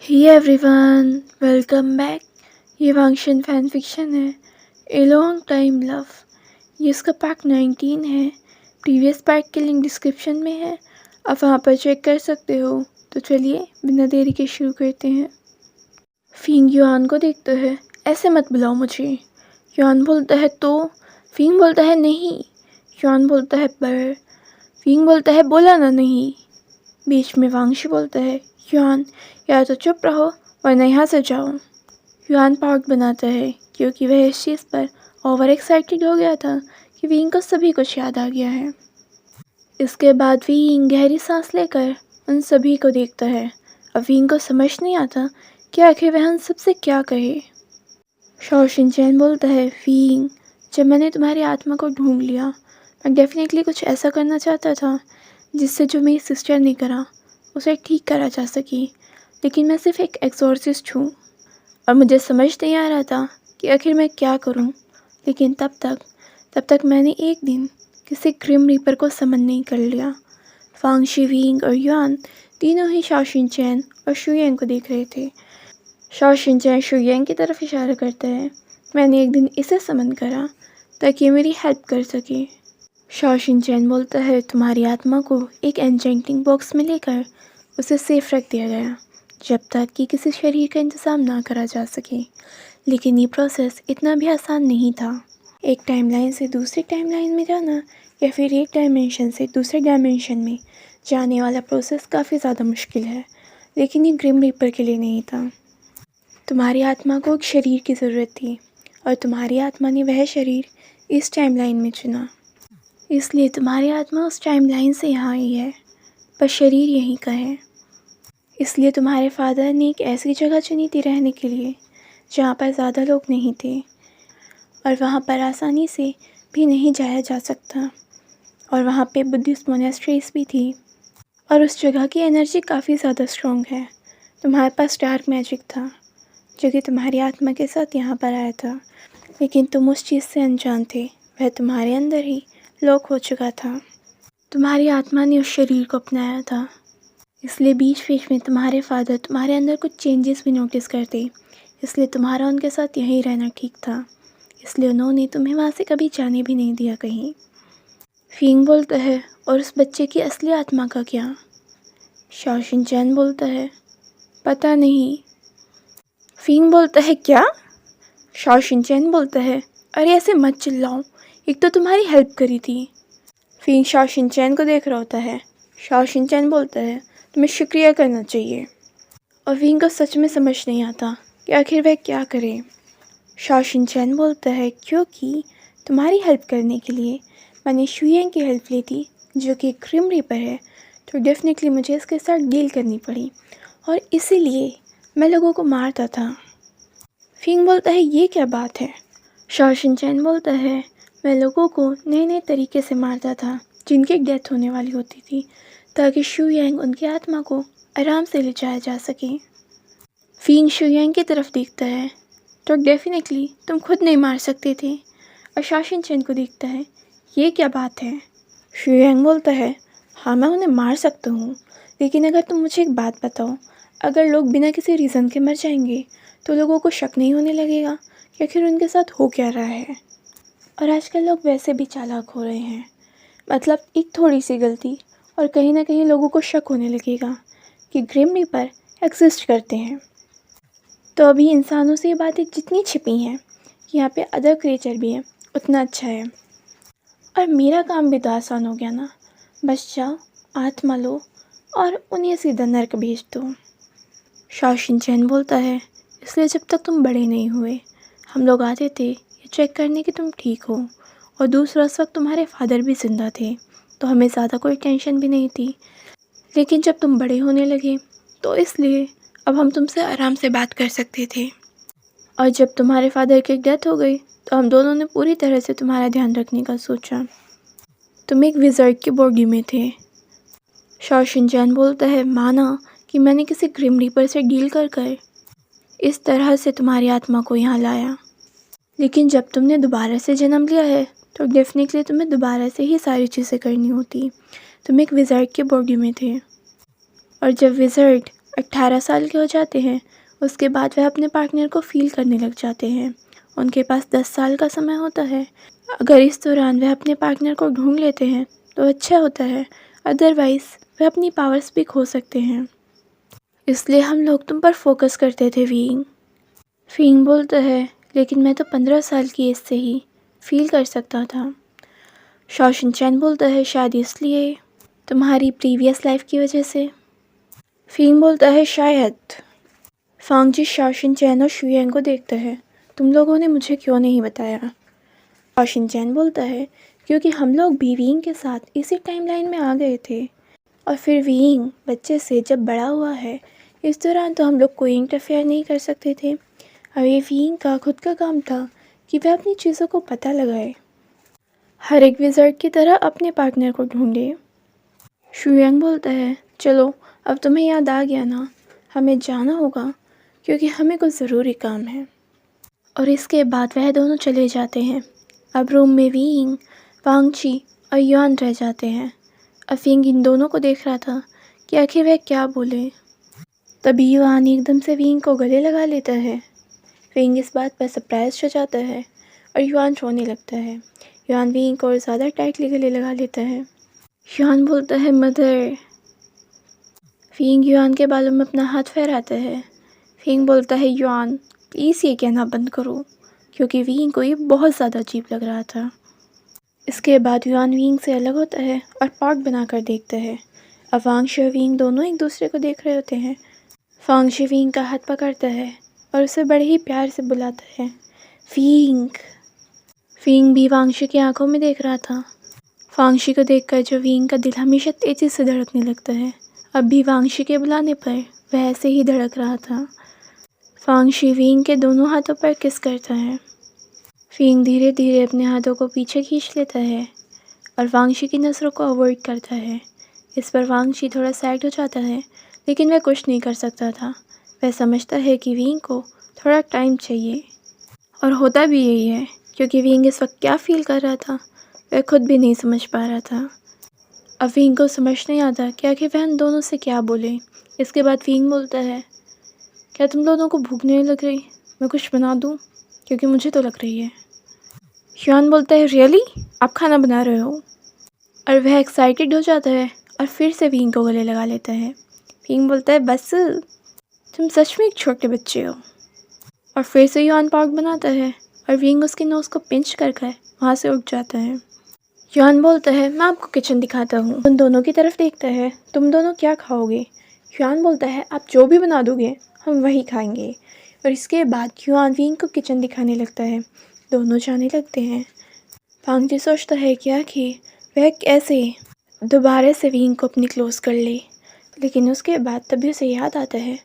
Hey everyone, welcome back. ये वांगशन fan fiction है, a long time love. ये इसका पार्ट 19 है। प्रीवियस पार्ट के लिंक डिस्क्रिप्शन में है, आप वहाँ पर चेक कर सकते हो। तो चलिए बिना देरी के शुरू करते हैं। फिंग युआन को देखता है, ऐसे मत बुलाओ मुझे। युआन बोलता है तो। फिंग बोलता है नहीं। युआन बोलता है पर। फिंग बोलता है बोला ना नहीं। बीच में वांगशी बोलता है, युआन या तो चुप रहो वरना यहाँ से जाओ। युआन पार्ट बनाता है क्योंकि वह इस चीज़ पर ओवर एक्साइटेड हो गया था कि विंग को सभी कुछ याद आ गया है। इसके बाद विंग गहरी सांस लेकर उन सभी को देखता है। अब विंग को समझ नहीं आता कि आखिर वह उन सबसे क्या कहे। शॉ शिनचैन बोलता है, विंग जब मैंने तुम्हारी आत्मा को ढूंढ लिया, मैं डेफिनेटली कुछ ऐसा करना चाहता था जिससे जो मेरी सिस्टर ने करा उसे ठीक करा जा सके, लेकिन मैं सिर्फ एक एक्सॉर्सिस्ट हूँ और मुझे समझ नहीं आ रहा था कि आखिर मैं क्या करूँ। लेकिन तब तक मैंने एक दिन किसी ग्रिम रीपर को समन नहीं कर लिया। वांगशी, विंग और युआन तीनों ही शॉ शिनचैन और शुयेंग को देख रहे थे। शॉ शिनचैन शुयेंग की तरफ इशारा करता है, मैंने एक दिन इसे समन करा ताकि ये मेरी हेल्प कर सके। शॉ शिनचैन बोलता है, तुम्हारी आत्मा को एक एन्चेंटिंग बॉक्स में लेकर उसे सेफ रख दिया गया जब तक कि किसी शरीर का इंतज़ाम ना करा जा सके। लेकिन ये प्रोसेस इतना भी आसान नहीं था। एक टाइमलाइन से दूसरी टाइमलाइन में जाना या फिर एक डायमेंशन से दूसरे डायमेंशन में जाने वाला प्रोसेस काफ़ी ज़्यादा मुश्किल है, लेकिन ये ग्रिम रीपर के लिए नहीं था। तुम्हारी आत्मा को एक शरीर की ज़रूरत थी और तुम्हारी आत्मा ने वह शरीर इस टाइमलाइन में चुना, इसलिए तुम्हारी आत्मा उस टाइमलाइन से यहाँ आई है, पर शरीर यहीं का है। इसलिए तुम्हारे फादर ने एक ऐसी जगह चुनी थी रहने के लिए जहाँ पर ज़्यादा लोग नहीं थे और वहाँ पर आसानी से भी नहीं जाया जा सकता, और वहाँ पे बुद्धिस्ट मोनेस्ट्रीज भी थी और उस जगह की एनर्जी काफ़ी ज़्यादा स्ट्रॉन्ग है। तुम्हारे पास डार्क मैजिक था जो कि तुम्हारी आत्मा के साथ यहाँ पर आया था, लेकिन तुम उस चीज़ से अनजान थे। वह तुम्हारे अंदर ही लॉक हो चुका था। तुम्हारी आत्मा ने उस शरीर को अपनाया था, इसलिए बीच बीच में तुम्हारे फादर तुम्हारे अंदर कुछ चेंजेस भी नोटिस करते, इसलिए तुम्हारा उनके साथ यहीं रहना ठीक था। इसलिए उन्होंने तुम्हें वहाँ से कभी जाने भी नहीं दिया कहीं। फिंग बोलता है, और उस बच्चे की असली आत्मा का क्या? शॉ शिनचैन बोलता है, पता नहीं। फिंग बोलता है, क्या? शॉ शिनचैन बोलता है, अरे ऐसे मत चिल्लाओ, एक तो तुम्हारी हेल्प करी थी। फिंग शॉ शिनचैन को देख रहा होता है। शॉ शिनचैन बोलता है, तुम्हें शुक्रिया करना चाहिए। और विंग को सच में समझ नहीं आता कि आखिर वह क्या करे। शॉ शिनचैन बोलता है, क्योंकि तुम्हारी हेल्प करने के लिए मैंने शुयेंग की हेल्प ली थी जो कि ग्रिम रीपर है, तो डेफिनेटली मुझे इसके साथ डील करनी पड़ी और इसीलिए मैं लोगों को मारता था। फिंग बोलता है, ये क्या बात है? शॉ शिनचैन बोलता है, मैं लोगों को नए नए तरीके से मारता था जिनकी डेथ होने वाली होती थी, ताकि शुयेंग उनकी आत्मा को आराम से ले जाया जा सके। फिंग शुयेंग की तरफ देखता है, तो डेफिनेटली तुम खुद नहीं मार सकते थे। और शॉ शिनचैन को देखता है, ये क्या बात है? शुयेंग बोलता है, हाँ मैं उन्हें मार सकता हूँ, लेकिन अगर तुम मुझे एक बात बताओ, अगर लोग बिना किसी रीज़न के मर जाएंगे तो लोगों को शक नहीं होने लगेगा कि आखिर उनके साथ हो क्या रहा है? और आजकल लोग वैसे भी चालाक हो रहे हैं, मतलब एक थोड़ी सी गलती और कहीं ना कहीं लोगों को शक होने लगेगा कि ग्रिम रीपर एग्जिस्ट करते हैं। तो अभी इंसानों से ये बातें जितनी छिपी हैं, यहाँ पे अदर क्रिएचर भी हैं, उतना अच्छा है। और मेरा काम भी तो आसान हो गया ना, बस जाओ आत्मा लो और उन्हें सीधा नर्क भेज दो। शॉ शिनचैन बोलता है, इसलिए जब तक तुम बड़े नहीं हुए हम लोग आते थे ये चेक करने कि तुम ठीक हो, और दूसरा उस वक्त तुम्हारे फादर भी ज़िंदा थे तो हमें ज़्यादा कोई टेंशन भी नहीं थी। लेकिन जब तुम बड़े होने लगे तो इसलिए अब हम तुमसे आराम से बात कर सकते थे, और जब तुम्हारे फादर की डेथ हो गई तो हम दोनों ने पूरी तरह से तुम्हारा ध्यान रखने का सोचा। तुम एक विज़र्ड की बॉडी में थे। शॉ शिनचैन बोलता है, माना कि मैंने किसी ग्रिम रीपर से डील कर इस तरह से तुम्हारी आत्मा को यहाँ लाया, लेकिन जब तुमने दोबारा से जन्म लिया है तो डेफिनेटली तुम्हें दोबारा से ही सारी चीज़ें करनी होती। तुम एक विज़र्ड की बॉडी में थे, और जब विज़र्ड 18 साल के हो जाते हैं। उसके बाद वह अपने पार्टनर को फील करने लग जाते हैं। उनके पास 10 साल का समय होता है। अगर इस दौरान वह अपने पार्टनर को ढूंढ लेते हैं तो अच्छा होता है, अदरवाइज़ वह अपनी पावर्स भी खो सकते हैं। इसलिए हम लोग तुम पर फोकस करते थे वीइंग। फीइंग बोलता है, लेकिन मैं तो 15 साल की एज से ही फील कर सकता था। शॉशिन चैन बोलता है, शायद इसलिए, तुम्हारी प्रीवियस लाइफ की वजह से। फीइंग बोलता है, शायद। फांगजी शॉशिन चैन और शुयांग को देखता है, तुम लोगों ने मुझे क्यों नहीं बताया? शॉशिन चैन बोलता है, क्योंकि हम लोग भी वीइंग के साथ इसी टाइमलाइन में आ गए थे, और फिर वीइंग बच्चे से जब बड़ा हुआ है, इस दौरान तो हम लोग कोई इंटरफेयर नहीं कर सकते थे। अब ये वीइंग का खुद का काम था कि वह अपनी चीज़ों को पता लगाए, हर एक विज़र्ड की तरह अपने पार्टनर को ढूंढे। शुयांग बोलता है, चलो अब तुम्हें याद आ गया ना, हमें जाना होगा क्योंकि हमें कुछ ज़रूरी काम है। और इसके बाद वह दोनों चले जाते हैं। अब रूम में वीइंग, वांगची और युआन रह जाते हैं। अफिंग इन दोनों को देख रहा था कि आखिर वह क्या बोले। तभी युआन एकदम से वीइंग को गले लगा लेता है। वीइंग इस बात पर सरप्राइज हो जाता है और युआन रोने लगता है। युआन वीइंग को और ज़्यादा टाइटली गले लगा लेता है। युआन बोलता है, मदर। वीइंग युआन के बालों में अपना हाथ फहराता है। वीइंग बोलता है, युआन प्लीज़ ये कहना बंद करो, क्योंकि वीइंग को ये बहुत ज़्यादा अजीब लग रहा था। इसके बाद युआन वीइंग से अलग होता है और पॉट बनाकर देखता है। अब वांगशी और वीइंग दोनों एक दूसरे को देख रहे होते हैं। वांगशी वीइंग का हाथ पकड़ता है और उसे बड़े ही प्यार से बुलाता है, वीइंग। वीइंग भी वांगशी की आंखों में देख रहा था। वांगशी को देखकर जो वीइंग का दिल हमेशा तेज़ी से धड़कने लगता है, अब भी वांगशी के बुलाने पर वह ऐसे ही धड़क रहा था। वांगशी वीइंग के दोनों हाथों पर किस करता है। वीइंग धीरे धीरे अपने हाथों को पीछे खींच लेता है और वांगशी की नज़रों को अवॉइड करता है। इस पर वांगशी थोड़ा सैड हो जाता है, लेकिन वह कुछ नहीं कर सकता था। वह समझता है कि वीइंग को थोड़ा टाइम चाहिए, और होता भी यही है, क्योंकि वीइंग इस वक्त क्या फील कर रहा था वह खुद भी नहीं समझ पा रहा था। अब वीइंग को समझ नहीं आता कि आखिर वह उन दोनों से क्या बोले। इसके बाद वीइंग बोलता है, क्या तुम दोनों को भूख नहीं लग रही? मैं कुछ बना दूँ, क्योंकि मुझे तो लग रही है। युआन बोलता है, रियली? आप खाना बना रहे हो? और वह एक्साइटेड हो जाता है और फिर से वीइंग को गले लगा लेता है। वीइंग बोलता है, बस तुम सच में एक छोटे बच्चे हो। और फिर से युआन पार्क बनाता है और वीइंग उसके नोज़ को पिंच कर वहाँ से उठ जाता है। युआन बोलता है, मैं आपको किचन दिखाता हूँ। उन दोनों की तरफ देखता है, तुम दोनों क्या खाओगे? युआन बोलता है, आप जो भी बना दोगे हम वही खाएंगे। और इसके बाद युआन वीइंग को किचन दिखाने लगता है। दोनों जाने लगते हैं। वांगजी सोचता है कि आखिर वह कैसे दोबारा से वीइंग को अपनी क्लोज कर ले, लेकिन उसके बाद तभी उसे याद आता है,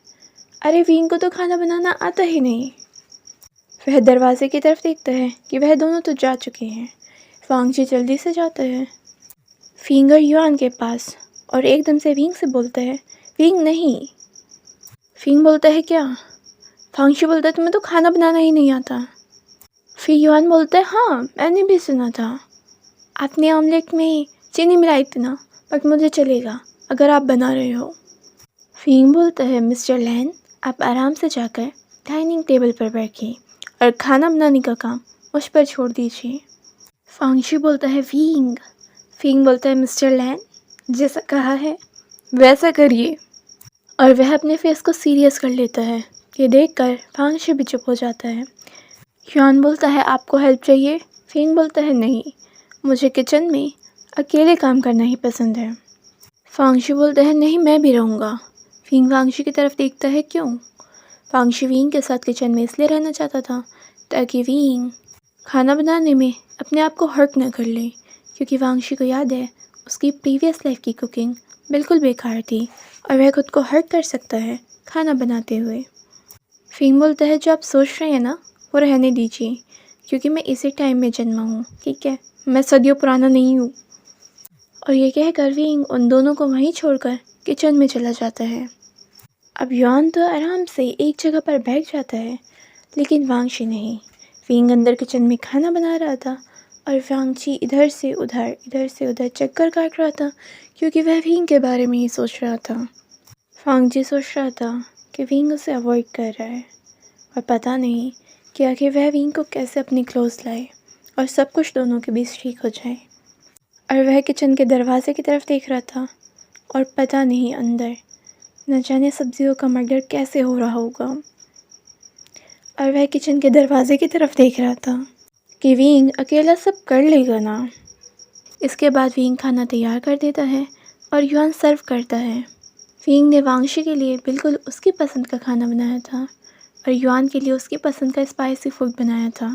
अरे वीइंग को तो खाना बनाना आता ही नहीं। वह दरवाजे की तरफ देखता है कि वह दोनों तो जा चुके हैं। वांगजी जल्दी से जाता है फिंगर युआन के पास और एकदम से वीइंग से बोलता है, वीइंग नहीं। वीइंग बोलता है, क्या? वांगजी बोलता है, तुम्हें तो खाना बनाना ही नहीं आता। फिर युआन बोलता है, हाँ मैंने भी सुना था, आपने ऑमलेट में चीनी मिलाई थी ना, बट मुझे चलेगा अगर आप बना रहे हो। वीइंग बोलता है, मिस्टर लैन, आप आराम से जाकर डाइनिंग टेबल पर बैठिए और खाना बनाने का काम मुझ पर छोड़ दीजिए। वांगशी बोलता है, वीइंग। वीइंग बोलता है, मिस्टर लैन, जैसा कहा है वैसा करिए। और वह अपने फेस को सीरियस कर लेता है। ये देखकर वांगशी भी चुप हो जाता है। युआन बोलता है, आपको हेल्प चाहिए? वीइंग बोलता है, नहीं, मुझे किचन में अकेले काम करना ही पसंद है। वांगशी बोलता है, नहीं मैं भी रहूँगा। वीइंग वांगशी की तरफ देखता है, क्यों? वांगशी वीइंग के साथ किचन में इसलिए रहना चाहता था ताकि वीइंग खाना बनाने में अपने आप को हर्ट न कर ले, क्योंकि वांगशी को याद है उसकी प्रीवियस लाइफ की कुकिंग बिल्कुल बेकार थी और वह खुद को हर्ट कर सकता है खाना बनाते हुए। वीइंग बोलता है, जो आप सोच रहे हैं ना वो रहने दीजिए, क्योंकि मैं इसी टाइम में जन्मा हूँ, ठीक है, मैं सदियों पुराना नहीं हूँ। और ये कहकर वीइंग उन दोनों को वहीं छोड़कर किचन में चला जाता है। अब युआन तो आराम से एक जगह पर बैठ जाता है, लेकिन वांगशी नहीं। वीइंग अंदर किचन में खाना बना रहा था और वांगशी इधर से उधर चक्कर काट रहा था, क्योंकि वह वीइंग के बारे में ही सोच रहा था। फांगजी सोच रहा था कि विंग उसे अवॉइड कर रहा है और पता नहीं कि आखिर वह विंग को कैसे अपने क्लोज लाए और सब कुछ दोनों के बीच ठीक हो जाए। और वह किचन के दरवाजे की तरफ देख रहा था और पता नहीं अंदर न जाने सब्जियों का मर्डर कैसे हो रहा होगा। और वह किचन के दरवाजे की तरफ देख रहा था कि विंग अकेला सब कर लेगा ना। इसके बाद विंग खाना तैयार कर देता है और युआन सर्व करता है। विंग ने वांगशी के लिए बिल्कुल उसकी पसंद का खाना बनाया था और युआन के लिए उसकी पसंद का स्पाइसी फूड बनाया था।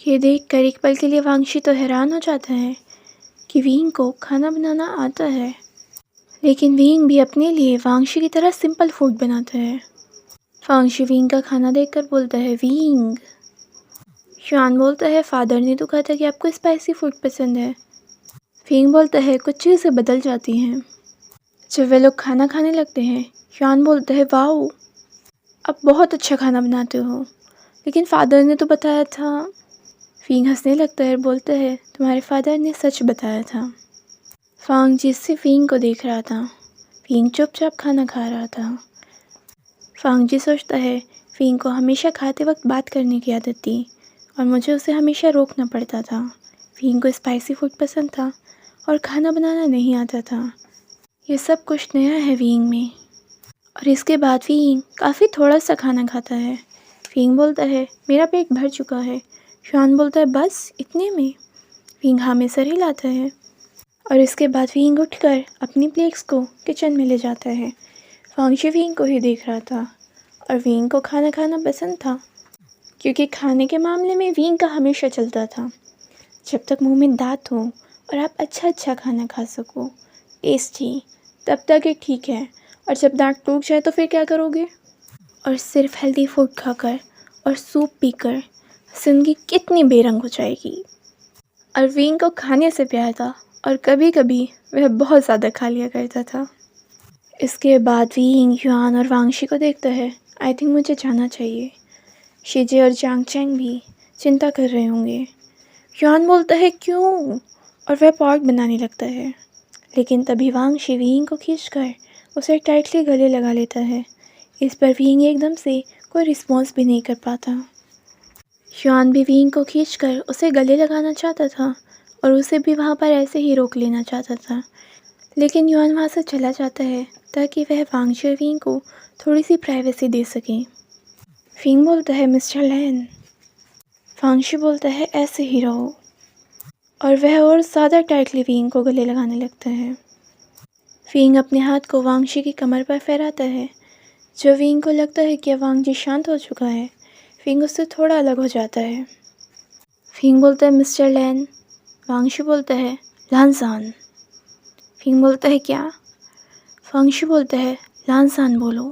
ये देखकर एक पल के लिए वांगशी तो हैरान हो जाता है कि विंग को खाना बनाना आता है, लेकिन विंग भी अपने लिए वांगशी की तरह सिंपल फूड बनाता है। वांगशी विंग का खाना देखकर बोलता है, विंग। युआन बोलता है, फादर ने तो कहा था कि आपको स्पाइसी फूड पसंद है। विंग बोलता है, कुछ चीज़ें बदल जाती हैं। जब वे लोग खाना खाने लगते हैं, युआन बोलता है, वाओ, आप बहुत अच्छा खाना बनाते हो, लेकिन फादर ने तो बताया था। विंग हंसने लगता है और बोलता है, तुम्हारे फादर ने सच बताया था। फांग जिससे विंग को देख रहा था। विंग चुपचाप खाना खा रहा था। फांग जी सोचता है, विंग को हमेशा खाते वक्त बात करने की आदत थी और मुझे उसे हमेशा रोकना पड़ता था। विंग को स्पाइसी फूड पसंद था और खाना बनाना नहीं आता था। ये सब कुछ नया है विंग में। और इसके बाद विंग काफ़ी थोड़ा सा खाना खाता है। विंग बोलता है, मेरा पेट भर चुका है। युआन बोलता है, बस इतने में? विंग हाँ में सर हिलाता है और इसके बाद विंग उठकर अपनी प्लेट्स को किचन में ले जाता है। वांगशी विंग को ही देख रहा था और विंग को खाना खाना पसंद था, क्योंकि खाने के मामले में विंग का हमेशा चलता था, जब तक मुंह में दांत हो और आप अच्छा खाना खा सको, टेस्टी, तब तक ये ठीक है। और जब दांत टूट जाए तो फिर क्या करोगे? और सिर्फ हेल्दी फूड खाकर और सूप पीकर ज़िंदगी कितनी बेरंग हो जाएगी। और विंग को खाने से प्यार था और कभी कभी वह बहुत ज़्यादा खा लिया करता था। इसके बाद विंग युआन और वांगशी को देखता है। आई थिंक मुझे जाना चाहिए। शिजे और जांग चैंग भी चिंता कर रहे होंगे। युआन बोलता है, क्यों? और वह पॉट बनाने लगता है, लेकिन तभी वांगशी विंग को खींचकर उसे टाइटली गले लगा लेता है। इस पर विंग एकदम से कोई रिस्पॉन्स भी नहीं कर पाता। युआन भी विंग को खींचकर उसे गले लगाना चाहता था और उसे भी वहाँ पर ऐसे ही रोक लेना चाहता था, लेकिन युआन वहाँ से चला जाता है ताकि वह वांगशी और विंग को थोड़ी सी प्राइवेसी दे सके। विंग बोलता है, मिस्टर लैन। वांगशी बोलता है, ऐसे ही रहो। और वह और ज़्यादा टाइटली विंग को गले लगाने लगता है। विंग अपने हाथ को वांगशी की कमर पर फहराता है। जब विंग को लगता है कि वांगशी शांत हो चुका है, विंग उससे थोड़ा अलग हो जाता है। विंग बोलता है, मिस्टर लैन। वांगशी बोलता है, लानसान। विंग बोलता है, क्या? वांगशी बोलता है, लानसान बोलो,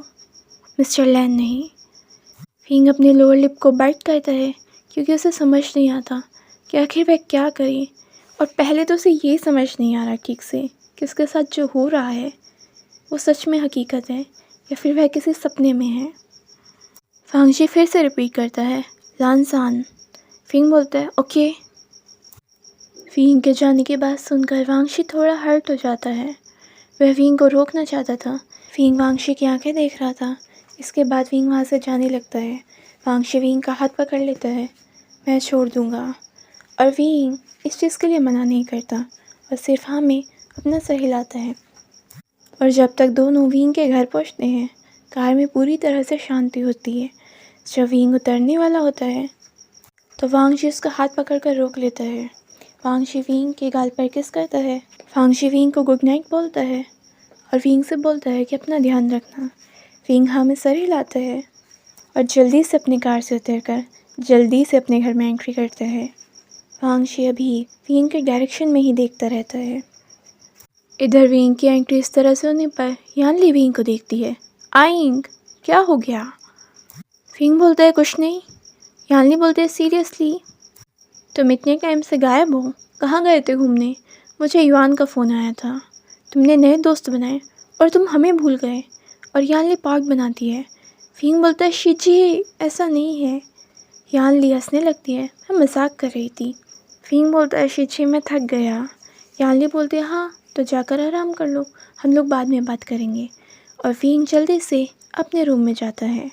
मिस्टर लैन नहीं। विंग अपने लोअर लिप को बाइट करता है, क्योंकि उसे समझ नहीं आता कि आखिर वह क्या करे। और पहले तो उसे ये समझ नहीं आ रहा ठीक से कि उसके साथ जो हो रहा है वो सच में हकीकत है या फिर वह किसी सपने में है। वांगशी फिर से रिपीट करता है, लानसान। विंग बोलता है, ओके। विंग के जाने की बात सुनकर वांगशी थोड़ा हर्ट हो जाता है। वह विंग को रोकना चाहता था। विंग वांगशी की आंखें देख रहा था। इसके बाद विंग वहाँ से जाने लगता है। वांगशी विंग का हाथ पकड़ लेता है, मैं छोड़ दूँगा। और विंग इस चीज़ के लिए मना नहीं करता और सिर्फ हाँ में अपना सर हिलाता है। और जब तक दोनों विंग के घर पहुँचते हैं, कार में पूरी तरह से शांति होती है। जब विंग उतरने वाला होता है तो वांगशी उसका हाथ पकड़कर रोक लेता है। वांगशी विंग के गाल पर किस करता है। वांगशी विंग को गुड नाइट बोलता है और विंग से बोलता है कि अपना ध्यान रखना। विंग हाँ में सर हिलाता है और जल्दी से अपनी कार से उतरकर जल्दी से अपने घर में एंट्री करता है। वांगशी अभी विंग के डायरेक्शन में ही देखता रहता है। इधर विंग की एंट्री इस तरह से होने पर यानली विंग को देखती है। आइंग, क्या हो गया? विंग बोलता है, कुछ नहीं। यानली बोलते है, सीरियसली तुम इतने टाइम से गायब हो, कहाँ गए थे घूमने? मुझे युआन का फ़ोन आया था, तुमने नए दोस्त बनाए और तुम हमें भूल गए। और यानली पार्क बनाती है। विंग बोलता है, शिजी ऐसा नहीं है। यानली हंसने लगती है, मैं मजाक कर रही थी। विंग बोलता है, शिजी मैं थक गया। यानली बोलती है, हाँ तो जाकर आराम कर लो, हम लोग बाद में बात करेंगे। और फिंग जल्दी से अपने रूम में जाता है।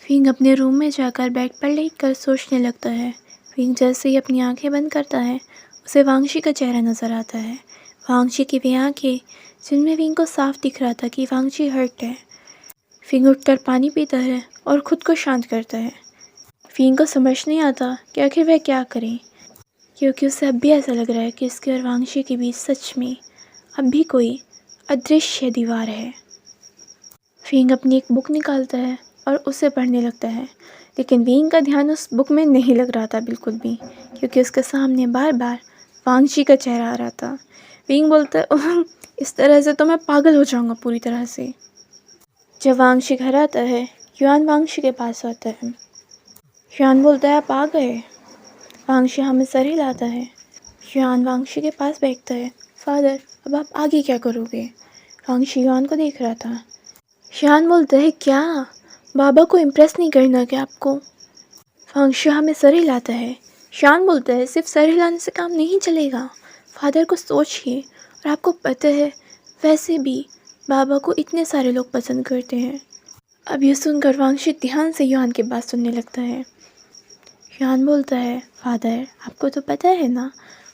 फिंग अपने रूम में जाकर बेड पर लेटकर सोचने लगता है। फिंग जैसे ही अपनी आंखें बंद करता है उसे वांगशी का चेहरा नज़र आता है। वांगशी की वे आंखें जिनमें फिंग को साफ दिख रहा था कि वांगशी हर्ट है। फिंग उठकर पानी पीता है और ख़ुद को शांत करता है। फिंग को समझ नहीं आता कि आखिर वह क्या करे, क्योंकि उसे अब भी ऐसा लग रहा है कि इसके और वांगशी के बीच सच में अब भी कोई अदृश्य दीवार है। फिंग अपनी एक बुक निकालता है और उसे पढ़ने लगता है, लेकिन फिंग का ध्यान उस बुक में नहीं लग रहा था बिल्कुल भी, क्योंकि उसके सामने बार बार वांगशी का चेहरा आ रहा था। फिंग बोलता है, "ओह, इस तरह से तो मैं पागल हो जाऊंगा पूरी तरह से।" जब वांगशी घर आता है, युआन वांगशी के पास आता है। युआन बोलता है, "आप आ गए?" वांगशी हमें सर हिलाता है। युआन वांगशी के पास बैठता है। "फादर, अब आप आगे क्या करोगे?" वांगशी युआन को देख रहा था। युआन बोलता है, "क्या बाबा को इम्प्रेस नहीं करना क्या आपको?" वांगशी हमें सर हिलाता है। युआन बोलता है, "सिर्फ सर हिलाने से काम नहीं चलेगा, फादर को सोचिए, और आपको पता है वैसे भी बाबा को इतने सारे लोग पसंद करते हैं।" अब ये सुनकर वांगशी ध्यान से युआन की बात सुनने लगता है। युआन बोलता है, "फादर, आपको तो पता है ना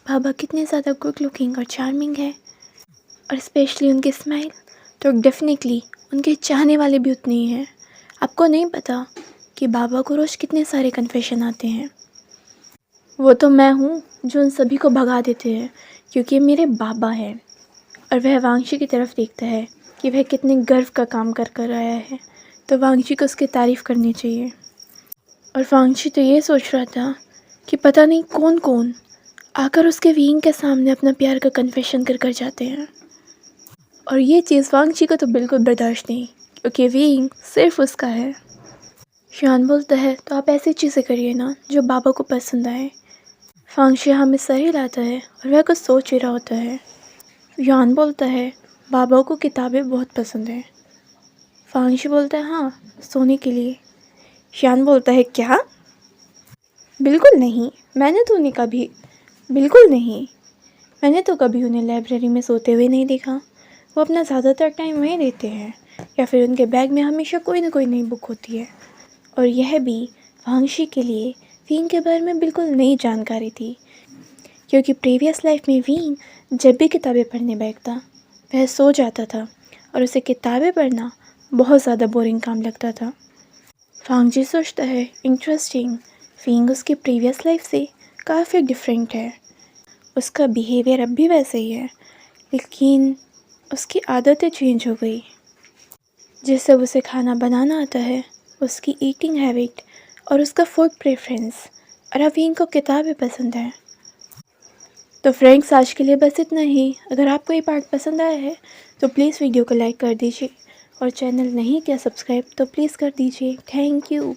बाबा कितने ज़्यादा गुड लुकिंग और चार्मिंग है, और स्पेशली उनकी स्माइल तो डेफिनेटली उनके चाहने वाले भी उतने ही हैं। आपको नहीं पता कि बाबा को रोज़ कितने सारे कन्फेशन आते हैं। वो तो मैं हूँ जो उन सभी को भगा देते हैं, क्योंकि मेरे बाबा हैं।" और वह वांगशी की तरफ देखता है कि वह कितने गर्व का काम कर कर आया है, तो वांगशी को उसकी तारीफ़ करनी चाहिए। और वांगशी तो ये सोच रहा था कि पता नहीं कौन कौन आकर उसके विंग के सामने अपना प्यार का कन्फेशन कर कर जाते हैं, और ये चीज़ वांगशी को तो बिल्कुल बर्दाश्त नहीं, क्योंकि विंग सिर्फ उसका है। युआन बोलता है, "तो आप ऐसी चीज़ें करिए ना जो बाबा को पसंद आए।" वांगशी हमें सर हिलाता है और वह कुछ सोच ही रहा होता है। युआन बोलता है, "बाबा को किताबें बहुत पसंद है।" वांगशी बोलता है, "हाँ, सोने के लिए।" युआन बोलता है, "क्या? बिल्कुल नहीं, मैंने तो उन्हें कभी बिल्कुल नहीं मैंने तो कभी उन्हें लाइब्रेरी में सोते हुए नहीं देखा। वो अपना ज़्यादातर टाइम वहीं देते हैं, या फिर उनके बैग में हमेशा कोई ना कोई नई बुक होती है।" और यह भी वांगशी के लिए विंग के बारे में बिल्कुल नई जानकारी थी, क्योंकि प्रीवियस लाइफ में विंग जब भी किताबें पढ़ने बैठता वह सो जाता था, और उसे किताबें पढ़ना बहुत ज़्यादा बोरिंग काम लगता था। वांगशी सोचता है, इंटरेस्टिंग, विंग उसकी प्रीवियस लाइफ से काफ़ी डिफरेंट है। उसका बिहेवियर अब भी वैसे ही है, लेकिन उसकी आदतें चेंज हो गई। जिस सब उसे खाना बनाना आता है, उसकी ईटिंग हैबिट और उसका फूड प्रेफरेंस, और अब विंग को किताबें पसंद है। तो फ्रेंड्स, आज के लिए बस इतना ही। अगर आपको ये पार्ट पसंद आया है तो प्लीज़ वीडियो को लाइक कर दीजिए, और चैनल नहीं किया सब्सक्राइब तो प्लीज़ कर दीजिए। Thank you.